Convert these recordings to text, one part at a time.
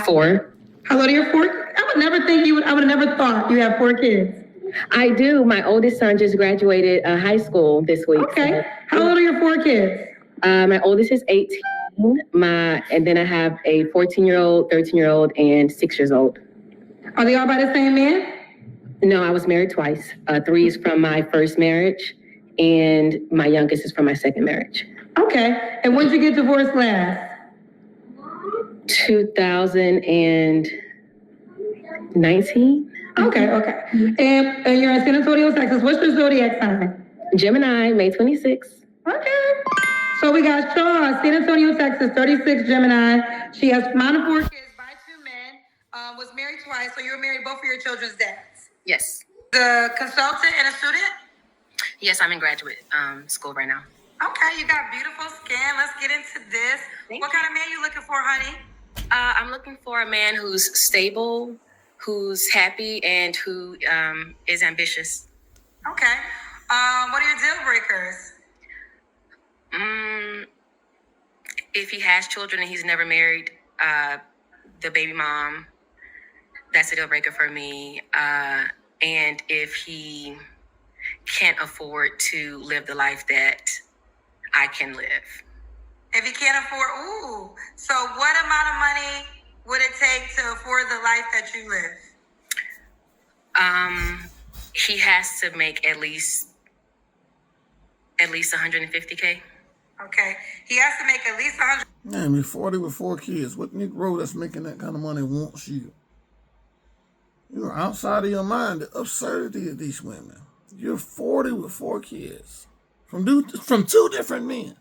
4. How old are your 4? I would never think you would. I would have never thought you have 4 kids. I do. My oldest son just graduated high school this week. Okay. How old are your 4 kids? My oldest is 18. And then I have a 14-year-old, 13-year-old, and 6 years old. Are they all by the same man? No, I was married twice. 3 is from my first marriage, and my youngest is from my second marriage. Okay. And when did you get divorced last? 2019. Okay. And you're in San Antonio, Texas. What's your zodiac sign? Gemini, May 26th. Okay. So we got Shaw, San Antonio, Texas, 36, Gemini. She has mom and 4 kids by 2 men. Was married twice, so you were married both of your children's dads. Yes. The consultant and a student? Yes, I'm in graduate school right now. Okay, you got beautiful skin. Let's get into this. What kind of man you looking for, honey? I'm looking for a man who's stable, who's happy, and who is ambitious. Okay. What are your deal breakers? If he has children and he's never married, the baby mom, that's a deal breaker for me. And if he can't afford to live the life that I can live. If he can't afford, so what amount of money would it take to afford the life that you live? He has to make at least $150K. Okay. He has to make at least 100. Man, you're 40 with 4 kids. What Negro that's making that kind of money wants you? You're outside of your mind. The absurdity of these women. You're 40 with 4 kids from 2 different men.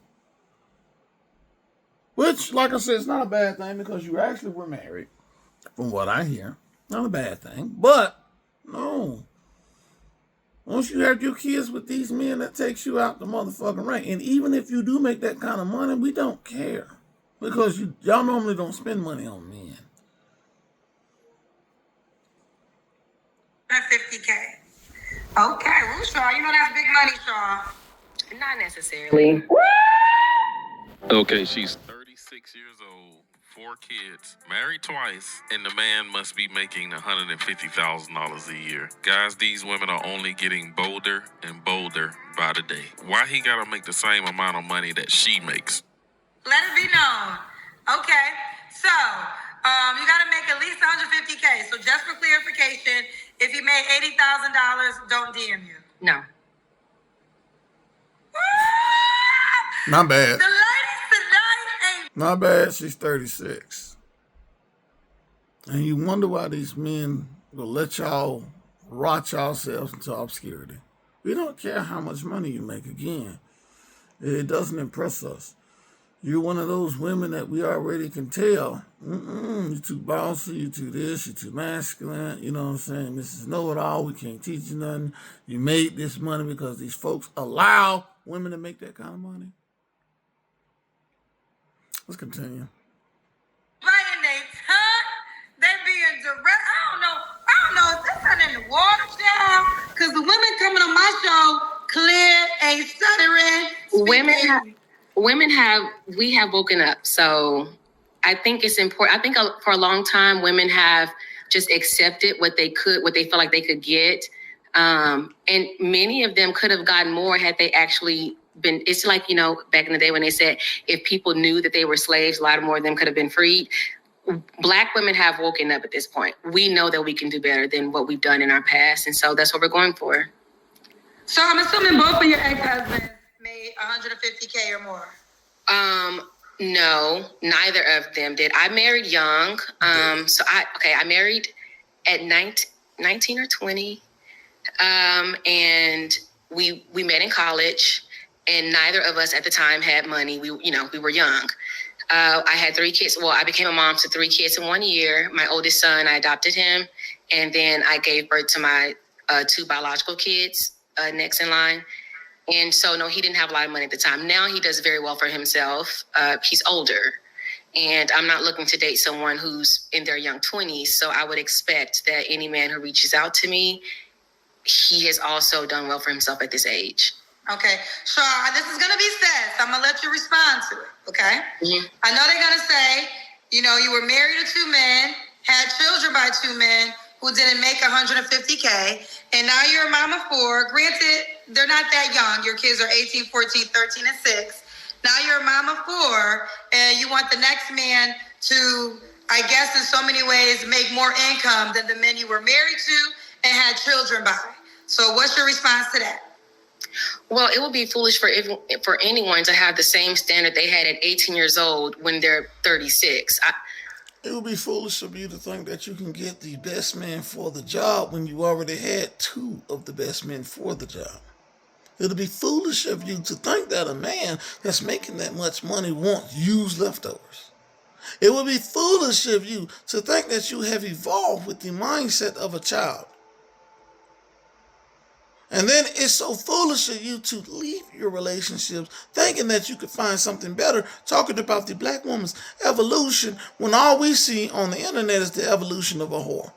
Which, like I said, it's not a bad thing because you actually were married, from what I hear. Not a bad thing. But, no. Once you have your kids with these men, that takes you out the motherfucking rank. And even if you do make that kind of money, we don't care. Because y'all normally don't spend money on men. 50K. Okay, well, Shaw, you know that's big money, Shaw. Not necessarily. Okay, she's 36 years old, 4 kids, married twice, and the man must be making $150,000 a year. Guys, these women are only getting bolder and bolder by the day. Why he gotta make the same amount of money that she makes? Let it be known. Okay, so you gotta make at least 150K. So just for clarification, if you made $80,000, don't DM you. No. Not bad. The ladies tonight ain't. Not bad. She's 36. And you wonder why these men will let y'all rot yourselves into obscurity. We don't care how much money you make. Again, it doesn't impress us. You're one of those women that we already can tell. You're too bossy, you're too this, you're too masculine. You know what I'm saying? Mrs. Know-It-All, we can't teach you nothing. You made this money because these folks allow women to make that kind of money. Let's continue. Biting their tongue, they being direct. I don't know if that's not in the water, child. Because the women coming on my show, clear, ain't stuttering. We have woken up. So I think it's important. I think for a long time, women have just accepted what they felt like they could get. And many of them could have gotten more had they actually been. It's like, back in the day when they said if people knew that they were slaves, a lot more of them could have been freed. Black women have woken up at this point. We know that we can do better than what we've done in our past. And so that's what we're going for. So I'm assuming both of your ex-husbands made 150K or more. No, neither of them did. I married young. I married at 19 or 20. And we met in college, and neither of us at the time had money. We were young. I had 3 kids. Well, I became a mom to 3 kids in 1 year. My oldest son, I adopted him. And then I gave birth to my 2 biological kids next in line. And so, no, he didn't have a lot of money at the time. Now he does very well for himself. He's older. And I'm not looking to date someone who's in their young 20s. So I would expect that any man who reaches out to me, he has also done well for himself at this age. Okay. Shaw, this is going to be said, so I'm going to let you respond to it, okay? Mm-hmm. I know they're going to say, You know, you were married to 2 men, had children by 2 men who didn't make 150K, and now you're a mom of 4. Granted, they're not that young. Your kids are 18, 14, 13, and 6. Now you're a mom of 4, and you want the next man to, I guess in so many ways, make more income than the men you were married to and had children by. So what's your response to that? Well, it would be foolish for anyone to have the same standard they had at 18 years old when they're 36. It would be foolish of you to think that you can get the best man for the job when you already had 2 of the best men for the job. It would be foolish of you to think that a man that's making that much money wants used leftovers. It would be foolish of you to think that you have evolved with the mindset of a child. And then it's so foolish of you to leave your relationships thinking that you could find something better, talking about the black woman's evolution when all we see on the internet is the evolution of a whore.